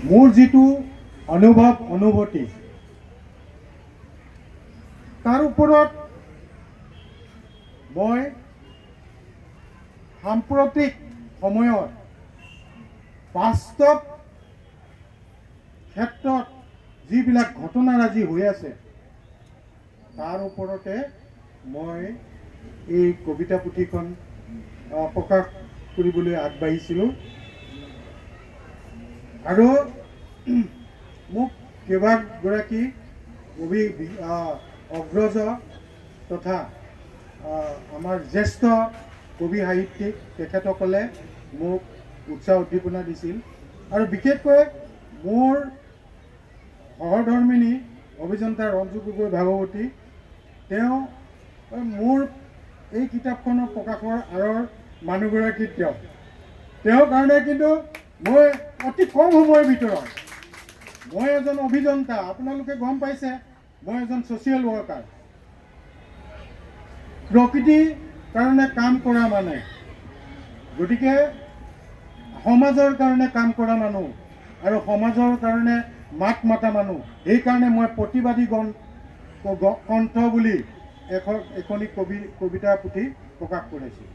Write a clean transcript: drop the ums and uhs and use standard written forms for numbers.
মোৰ যিটো অনুভূতি তাৰ ওপৰত মই সাম্প্ৰতিক সময়ত বাস্তৱ ক্ষেত্ৰত যিবিলাক ঘটনাৰাজি হৈ আছে তাৰ ওপৰতে মই এই কবিতা পুথিখন প্ৰকাশ কৰিবলৈ আগবাঢ়িছিলোঁ। আৰু মোক কেইবাগৰাকী কবি অগ্ৰজ তথা আমাৰ জ্যেষ্ঠ কবি সাহিত্যিক তেখেতসকলে মোক উৎসাহ উদ্দীপনা দিছিল। আৰু বিশেষকৈ মোৰ সহধৰ্মিনী অভিযন্তা ৰঞ্জু গগৈ ভাগৱতী, তেওঁ মোৰ এই কিতাপখনৰ প্ৰকাশৰ আঁৰৰ মানুহগৰাকী তেওঁৰ কাৰণে কিন্তু মই অতি কম সময়ৰ ভিতৰত, মই এজন অভিযন্তা, আপোনালোকে গম পাইছে মই এজন ছ'চিয়েল ৱৰ্কাৰ, প্ৰকৃতিৰ কাৰণে কাম কৰা মানুহ, গতিকে সমাজৰ কাৰণে কাম কৰা মানুহ আৰু সমাজৰ কাৰণে মাত মাতা মানুহ। সেইকাৰণে মই প্ৰতিবাদী কণ্ঠ বুলি এখনি কবিতা পুথি প্ৰকাশ কৰিছোঁ।